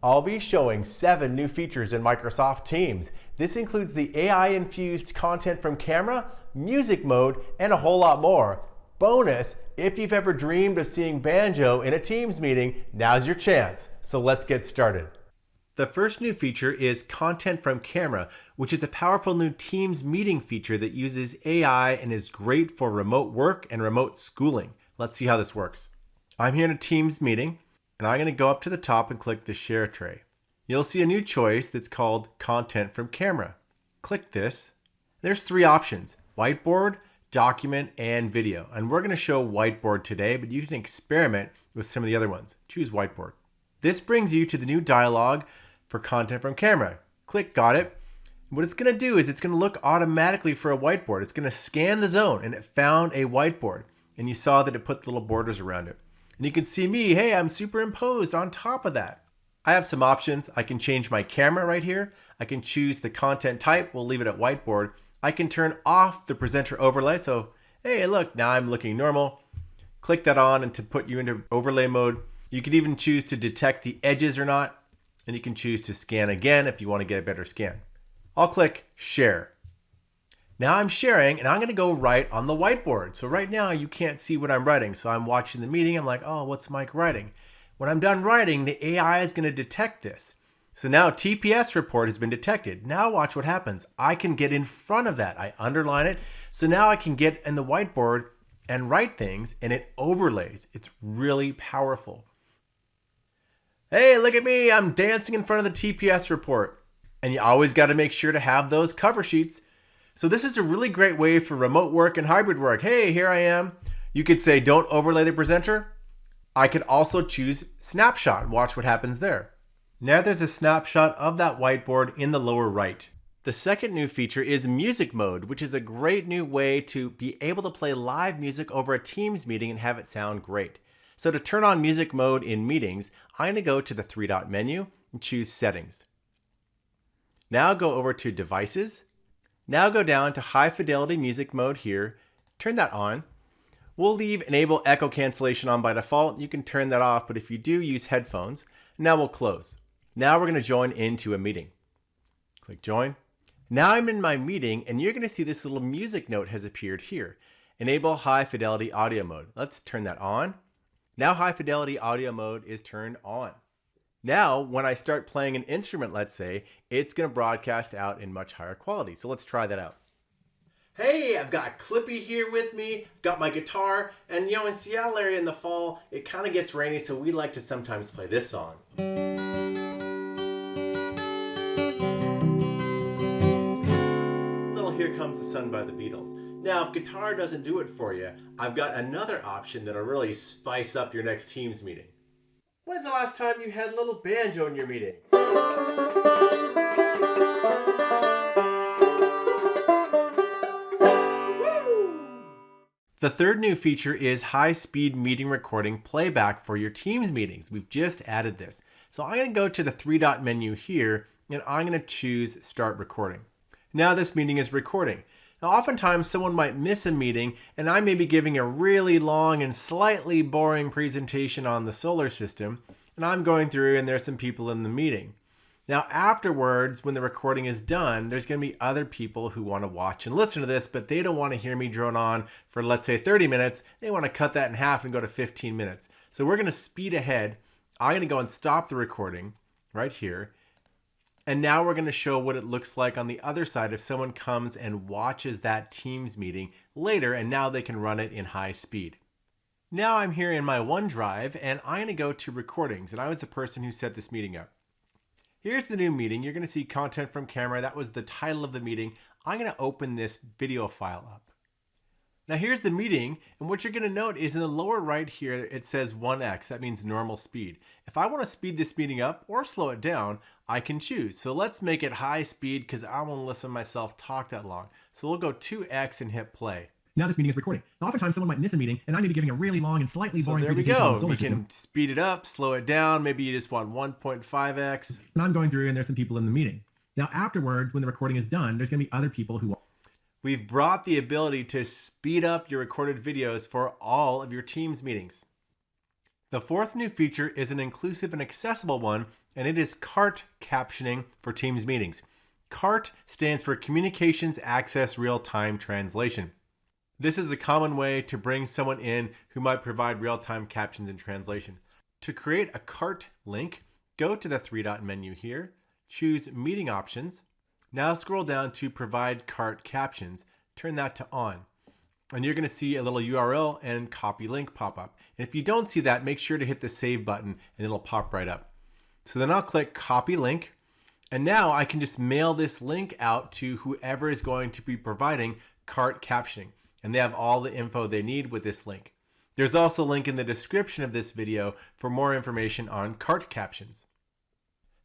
I'll be showing 7 new features in Microsoft Teams. This includes the AI-infused content from camera, music mode, and a whole lot more. Bonus, if you've ever dreamed of seeing banjo in a Teams meeting, now's your chance. So let's get started. The first new feature is Content from Camera, which is a powerful new Teams meeting feature that uses AI and is great for remote work and remote schooling. Let's see how this works. I'm here in a Teams meeting, and I'm going to go up to the top and click the Share tray. You'll see a new choice that's called Content from Camera. Click this. There's 3 options: Whiteboard, Document, and Video. And we're going to show Whiteboard today, but you can experiment with some of the other ones. Choose Whiteboard. This brings you to the new dialog for Content from Camera. Click Got It. What it's going to do is it's going to look automatically for a whiteboard. It's going to scan the zone, and it found a whiteboard. And you saw that it put little borders around it. And you can see me, hey, I'm superimposed on top of that. I have some options. I can change my camera right here. I can choose the content type. We'll leave it at whiteboard. I can turn off the presenter overlay. So, hey, look, now I'm looking normal. Click that on and to put you into overlay mode. You can even choose to detect the edges or not. And you can choose to scan again if you want to get a better scan. I'll click Share. Now I'm sharing, and I'm going to go write on the whiteboard. So right now you can't see what I'm writing. So I'm watching the meeting. I'm like, oh, what's Mike writing? When I'm done writing, the AI is going to detect this. So now TPS report has been detected. Now watch what happens. I can get in front of that. I underline it. So now I can get in the whiteboard and write things, and it overlays. It's really powerful. Hey, look at me. I'm dancing in front of the TPS report. And you always got to make sure to have those cover sheets. So this is a really great way for remote work and hybrid work. Hey, here I am. You could say, don't overlay the presenter. I could also choose snapshot. Watch what happens there. Now there's a snapshot of that whiteboard in the lower right. The second new feature is music mode, which is a great new way to be able to play live music over a Teams meeting and have it sound great. So to turn on music mode in meetings, I'm going to go to the 3-dot menu and choose Settings. Now go over to Devices. Now go down to High Fidelity Music Mode here. Turn that on. We'll leave Enable Echo Cancellation on by default. You can turn that off, but if you do, use headphones. Now we'll close. Now we're going to join into a meeting. Click Join. Now I'm in my meeting, and you're going to see this little music note has appeared here. Enable High Fidelity Audio Mode. Let's turn that on. Now High Fidelity Audio Mode is turned on. Now, when I start playing an instrument, let's say, it's going to broadcast out in much higher quality. So let's try that out. Hey, I've got Clippy here with me, got my guitar, and in Seattle area in the fall, it kind of gets rainy, so we like to sometimes play this song. Little Here Comes the Sun by the Beatles. Now, if guitar doesn't do it for you, I've got another option that'll really spice up your next Teams meeting. When's the last time you had a little banjo in your meeting? The third new feature is high-speed meeting recording playback for your Teams meetings. We've just added this. So I'm going to go to the 3-dot menu here, and I'm going to choose Start Recording. Now this meeting is recording. Now oftentimes someone might miss a meeting, and I may be giving a really long and slightly boring presentation on the solar system, and I'm going through and there's some people in the meeting. Now afterwards, when the recording is done, there's going to be other people who want to watch and listen to this, but they don't want to hear me drone on for, let's say, 30 minutes. They want to cut that in half and go to 15 minutes. So we're going to speed ahead. I'm going to go and stop the recording right here. And now we're going to show what it looks like on the other side if someone comes and watches that Teams meeting later, and now they can run it in high speed. Now I'm here in my OneDrive, and I'm going to go to Recordings, and I was the person who set this meeting up. Here's the new meeting. You're going to see Content from Camera. That was the title of the meeting. I'm going to open this video file up. Now here's the meeting, and what you're going to note is in the lower right here, it says 1x. That means normal speed. If I want to speed this meeting up or slow it down, I can choose. So let's make it high speed because I won't listen to myself talk that long. So we'll go 2x and hit play. Now this meeting is recording. Now, oftentimes someone might miss a meeting, and I may be giving a really long and slightly boring there we presentation on the go. solar You system. can speed it up, slow it down. Maybe you just want 1.5x. And I'm going through, and there's some people in the meeting. Now afterwards, when the recording is done, there's going to be other people who We've brought the ability to speed up your recorded videos for all of your Teams meetings. The fourth new feature is an inclusive and accessible one, and it is CART captioning for Teams meetings. CART stands for Communications Access Real-Time Translation. This is a common way to bring someone in who might provide real-time captions and translation. To create a CART link, go to the three-dot menu here, choose Meeting Options. Now scroll down to Provide CART Captions, turn that to On. And you're going to see a little URL and copy link pop up. And if you don't see that, make sure to hit the save button and it'll pop right up. So then I'll click copy link. And now I can just mail this link out to whoever is going to be providing CART captioning. And they have all the info they need with this link. There's also a link in the description of this video for more information on CART captions.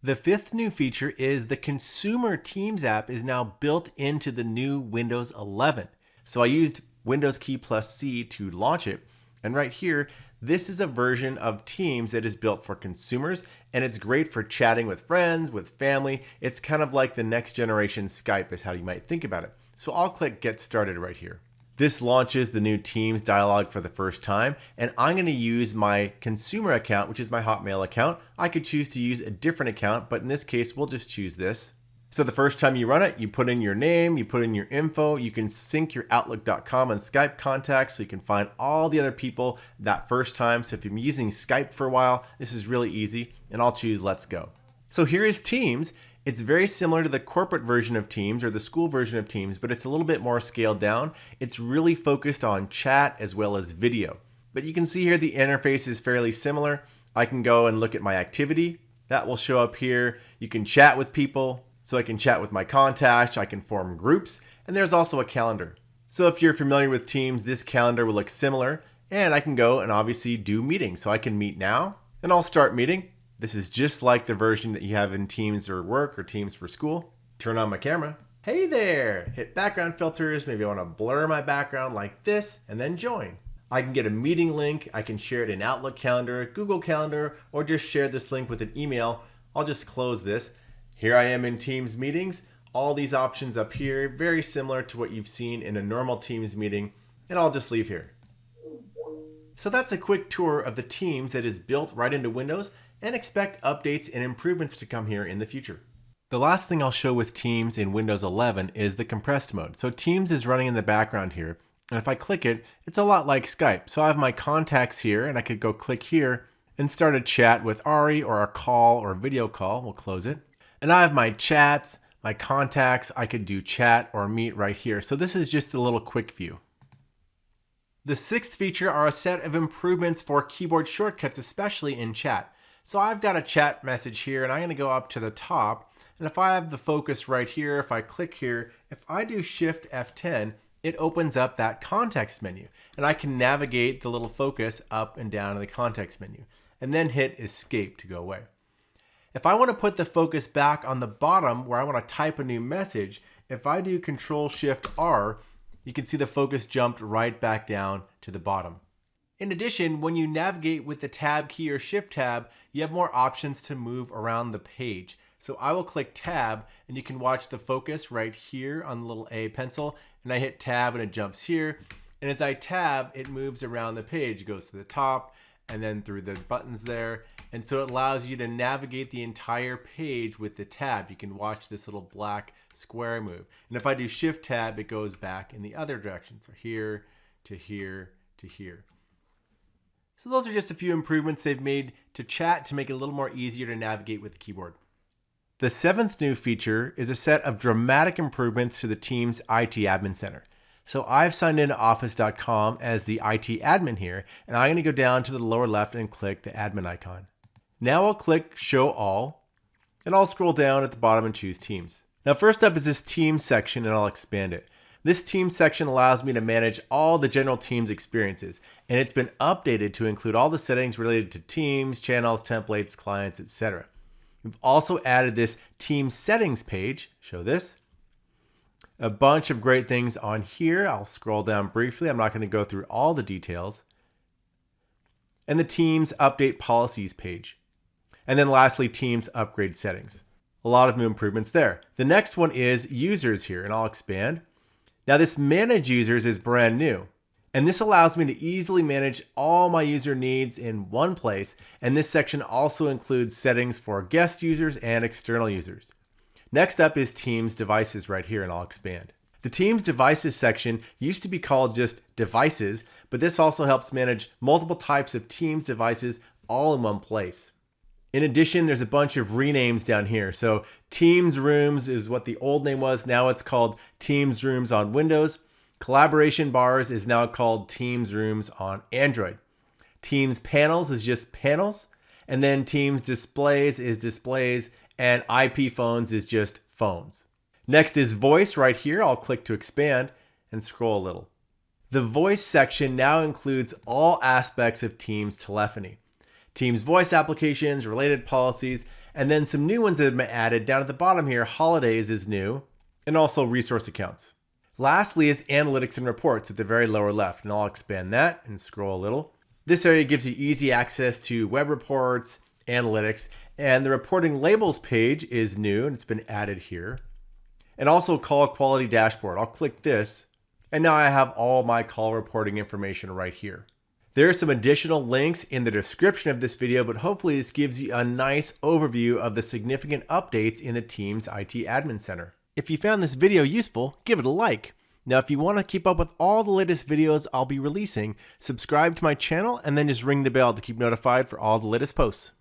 The fifth new feature is the Consumer Teams app is now built into the new Windows 11. So I used Windows key plus C to launch it. And right here, this is a version of Teams that is built for consumers, and it's great for chatting with friends, with family. It's kind of like the next generation Skype is how you might think about it. So I'll click Get Started right here. This launches the new Teams dialog for the first time, and I'm going to use my consumer account, which is my Hotmail account. I could choose to use a different account, but in this case, we'll just choose this. So the first time you run it, you put in your name, you put in your info, you can sync your Outlook.com and Skype contacts so you can find all the other people that first time. So if you're using Skype for a while, this is really easy, and I'll choose Let's Go. So here is Teams. It's very similar to the corporate version of Teams or the school version of Teams, but it's a little bit more scaled down. It's really focused on chat as well as video. But you can see here the interface is fairly similar. I can go and look at my activity. That will show up here. You can chat with people. So I can chat with my contacts, I can form groups, and there's also a calendar. So if you're familiar with Teams, this calendar will look similar, and I can go and obviously do meetings. So I can meet now, and I'll start meeting. This is just like the version that you have in Teams or work or Teams for school. Turn on my camera. Hey there, hit background filters. Maybe I want to blur my background like this, and then join. I can get a meeting link. I can share it in Outlook Calendar, Google Calendar, or just share this link with an email. I'll just close this. Here I am in Teams meetings, all these options up here, very similar to what you've seen in a normal Teams meeting, and I'll just leave here. So that's a quick tour of the Teams that is built right into Windows, and expect updates and improvements to come here in the future. The last thing I'll show with Teams in Windows 11 is the compressed mode. So Teams is running in the background here, and if I click it, it's a lot like Skype. So I have my contacts here, and I could go click here and start a chat with Ari or a call or a video call. We'll close it. And I have my chats, my contacts. I could do chat or meet right here. So this is just a little quick view. The sixth feature are a set of improvements for keyboard shortcuts, especially in chat. So I've got a chat message here, and I'm going to go up to the top. And if I have the focus right here, if I click here, if I do Shift F10, it opens up that context menu. And I can navigate the little focus up and down in the context menu, and then hit Escape to go away. If I want to put the focus back on the bottom where I want to type a new message, if I do Control-Shift-R, you can see the focus jumped right back down to the bottom. In addition, when you navigate with the Tab key or Shift tab, you have more options to move around the page. So I will click Tab, and you can watch the focus right here on the little A pencil, and I hit Tab and it jumps here. And as I tab, it moves around the page. It goes to the top and then through the buttons there. And so it allows you to navigate the entire page with the tab. You can watch this little black square move. And if I do Shift Tab, it goes back in the other direction. So here to here to here. So those are just a few improvements they've made to chat to make it a little more easier to navigate with the keyboard. The seventh new feature is a set of dramatic improvements to the Teams IT Admin Center. So I've signed into Office.com as the IT admin here, and I'm going to go down to the lower left and click the admin icon. Now I'll click Show All, and I'll scroll down at the bottom and choose Teams. Now first up is this Teams section, and I'll expand it. This Teams section allows me to manage all the general Teams experiences, and it's been updated to include all the settings related to Teams, channels, templates, clients, etc. We've also added this Teams settings page, show this. A bunch of great things on here. I'll scroll down briefly. I'm not going to go through all the details. And the Teams update policies page. And then lastly, Teams upgrade settings. A lot of new improvements there. The next one is users here, and I'll expand. Now this manage users is brand new. And this allows me to easily manage all my user needs in one place. And this section also includes settings for guest users and external users. Next up is Teams Devices right here, and I'll expand. The Teams Devices section used to be called just Devices, but this also helps manage multiple types of Teams devices all in one place. In addition, there's a bunch of renames down here. So Teams Rooms is what the old name was. Now it's called Teams Rooms on Windows. Collaboration Bars is now called Teams Rooms on Android. Teams Panels is just Panels. And then Teams Displays is Displays. And IP Phones is just Phones. Next is Voice right here. I'll click to expand and scroll a little. The Voice section now includes all aspects of Teams telephony. Teams voice applications, related policies, and then some new ones that have been added. Down at the bottom here, holidays is new, and also resource accounts. Lastly is analytics and reports at the very lower left, and I'll expand that and scroll a little. This area gives you easy access to web reports, analytics, and the reporting labels page is new, and it's been added here. And also call quality dashboard. I'll click this, and now I have all my call reporting information right here. There are some additional links in the description of this video, but hopefully this gives you a nice overview of the significant updates in the Teams IT Admin Center. If you found this video useful, give it a like. Now, if you want to keep up with all the latest videos I'll be releasing, subscribe to my channel and then just ring the bell to keep notified for all the latest posts.